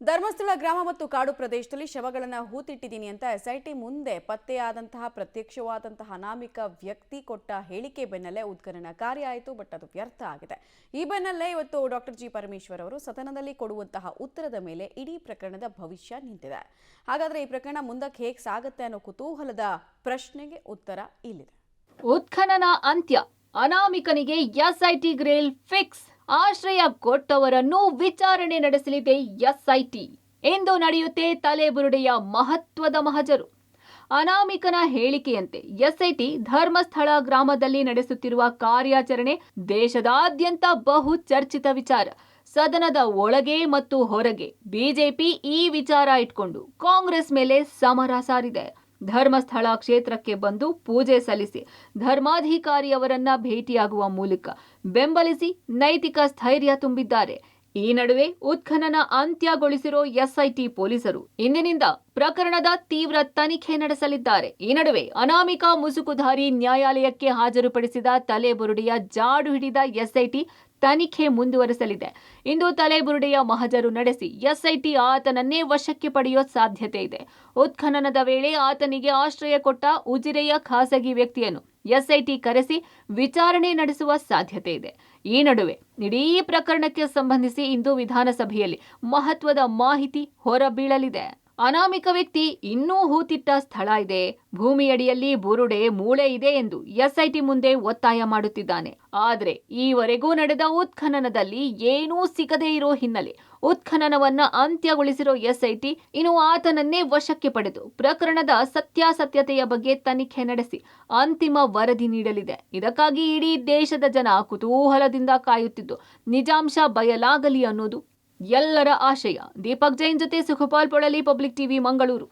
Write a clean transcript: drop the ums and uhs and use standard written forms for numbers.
ಧರ್ಮಸ್ಥಳ ಗ್ರಾಮ ಮತ್ತು ಕಾಡು ಪ್ರದೇಶದಲ್ಲಿ ಶವಗಳನ್ನು ಹೂತಿಟ್ಟಿದ್ದೀನಿ ಅಂತ ಎಸ್ಐಟಿ ಮುಂದೆ ಪತ್ತೆಯಾದಂತಹ ಪ್ರತ್ಯಕ್ಷವಾದಂತಹ ಅನಾಮಿಕ ವ್ಯಕ್ತಿ ಕೊಟ್ಟ ಹೇಳಿಕೆ ಬೆನ್ನಲ್ಲೇ ಉತ್ಖನನ ಕಾರ್ಯ ಆಯಿತು. ಬಟ್ ಅದು ವ್ಯರ್ಥ ಆಗಿದೆ. ಈ ಬೆನ್ನಲ್ಲೇ ಇವತ್ತು ಡಾಕ್ಟರ್ ಜಿ ಪರಮೇಶ್ವರ್ ಅವರು ಸದನದಲ್ಲಿ ಕೊಡುವಂತಹ ಉತ್ತರದ ಮೇಲೆ ಇಡೀ ಪ್ರಕರಣದ ಭವಿಷ್ಯ ನಿಂತಿದೆ. ಹಾಗಾದ್ರೆ ಈ ಪ್ರಕರಣ ಮುಂದಕ್ಕೆ ಹೇಗೆ ಸಾಗುತ್ತೆ ಅನ್ನೋ ಕುತೂಹಲದ ಪ್ರಶ್ನೆಗೆ ಉತ್ತರ ಇಲ್ಲಿದೆ. ಉತ್ಖನನ ಅಂತ್ಯ, ಅನಾಮಿಕನಿಗೆ ಎಸ್ಐಟಿ ಗ್ರೇಲ್ ಫಿಕ್ಸ್, ಆಶ್ರಯ ಕೊಟ್ಟವರನ್ನು ವಿಚಾರಣೆ ನಡೆಸಲಿದೆ ಎಸ್ಐಟಿ. ಇಂದು ನಡೆಯುತ್ತೆ ತಲೆಬುರುಡೆಯ ಮಹತ್ವದ ಮಹಜರು. ಅನಾಮಿಕನ ಹೇಳಿಕೆಯಂತೆ ಎಸ್ಐಟಿ ಧರ್ಮಸ್ಥಳ ಗ್ರಾಮದಲ್ಲಿ ನಡೆಸುತ್ತಿರುವ ಕಾರ್ಯಾಚರಣೆ ದೇಶದಾದ್ಯಂತ ಬಹು ಚರ್ಚಿತ ವಿಚಾರ. ಸದನದ ಒಳಗೆ ಮತ್ತು ಹೊರಗೆ ಬಿಜೆಪಿ ಈ ವಿಚಾರ ಇಟ್ಕೊಂಡು ಕಾಂಗ್ರೆಸ್ ಮೇಲೆ ಸಮರ ಸಾರಿದೆ. ಧರ್ಮಸ್ಥಳ ಕ್ಷೇತ್ರಕ್ಕೆ ಬಂದು ಪೂಜೆ ಸಲ್ಲಿಸಿ ಧರ್ಮಾಧಿಕಾರಿಯವರನ್ನ ಭೇಟಿಯಾಗುವ ಮೂಲಕ ಬೆಂಬಲಿಸಿ ನೈತಿಕ ಸ್ಥೈರ್ಯ ತುಂಬಿದ್ದಾರೆ. ಈ ನಡುವೆ ಉತ್ಖನನ ಅಂತ್ಯಗೊಳಿಸಿರೋ ಎಸ್ಐಟಿ ಪೊಲೀಸರು ಇಂದಿನಿಂದ ಪ್ರಕರಣದ ತೀವ್ರ ತನಿಖೆ ನಡೆಸಲಿದ್ದಾರೆ. ಈ ನಡುವೆ ಅನಾಮಿಕ ಮುಸುಕುಧಾರಿ ನ್ಯಾಯಾಲಯಕ್ಕೆ ಹಾಜರುಪಡಿಸಿದ ತಲೆಬುರುಡೆಯ ಜಾಡು ಹಿಡಿದ ಎಸ್ಐಟಿ ತನಿಖೆ ಮುಂದುವರೆಸಲಿದೆ. ಇಂದು ತಲೆಬುರುಡೆಯ ಮಹಜರು ನಡೆಸಿ ಎಸ್ಐಟಿ ಆತನನ್ನೇ ವಶಕ್ಕೆ ಪಡೆಯೋ ಸಾಧ್ಯತೆ ಇದೆ. ಉತ್ಖನನದ ವೇಳೆ ಆತನಿಗೆ ಆಶ್ರಯ ಕೊಟ್ಟ ಉಜಿರೆಯ ಖಾಸಗಿ ವ್ಯಕ್ತಿಯನ್ನು ಎಸ್ಐಟಿ ಕರೆಸಿ ವಿಚಾರಣೆ ನಡೆಸುವ ಸಾಧ್ಯತೆ ಇದೆ. ಈ ನಡುವೆ ಇಡೀ ಪ್ರಕರಣಕ್ಕೆ ಸಂಬಂಧಿಸಿ ಇಂದು ವಿಧಾನಸಭೆಯಲ್ಲಿ ಮಹತ್ವದ ಮಾಹಿತಿ ಹೊರಬೀಳಲಿದೆ. ಅನಾಮಿಕ ವ್ಯಕ್ತಿ ಇನ್ನೂ ಹೂತಿಟ್ಟ ಸ್ಥಳ ಇದೆ, ಭೂಮಿಯಡಿಯಲ್ಲಿ ಬುರುಡೆ ಮೂಳೆ ಇದೆ ಎಂದು ಎಸ್ಐಟಿ ಮುಂದೆ ಒತ್ತಾಯ ಮಾಡುತ್ತಿದ್ದಾನೆ. ಆದರೆ ಈವರೆಗೂ ನಡೆದ ಉತ್ಖನನದಲ್ಲಿ ಏನೂ ಸಿಗದೇ ಇರೋ ಹಿನ್ನೆಲೆ ಉತ್ಖನನವನ್ನ ಅಂತ್ಯಗೊಳಿಸಿರೋ ಎಸ್ಐಟಿ ಇನ್ನು ಆತನನ್ನೇ ವಶಕ್ಕೆ ಪಡೆದು ಪ್ರಕರಣದ ಸತ್ಯಾಸತ್ಯತೆಯ ಬಗ್ಗೆ ತನಿಖೆ ನಡೆಸಿ ಅಂತಿಮ ವರದಿ ನೀಡಲಿದೆ. ಇದಕ್ಕಾಗಿ ಇಡೀ ದೇಶದ ಜನ ಕುತೂಹಲದಿಂದ ಕಾಯುತ್ತಿದ್ದು ನಿಜಾಂಶ ಬಯಲಾಗಲಿ ಅನ್ನೋದು ಎಲ್ಲರ ಆಶಯ. ದೀಪಕ್ ಜೈನ್ ಜೊತೆ ಸುಖಪಾಲ್ ಪೊಳಲಿ, ಪಬ್ಲಿಕ್ ಟಿವಿ, ಮಂಗಳೂರು.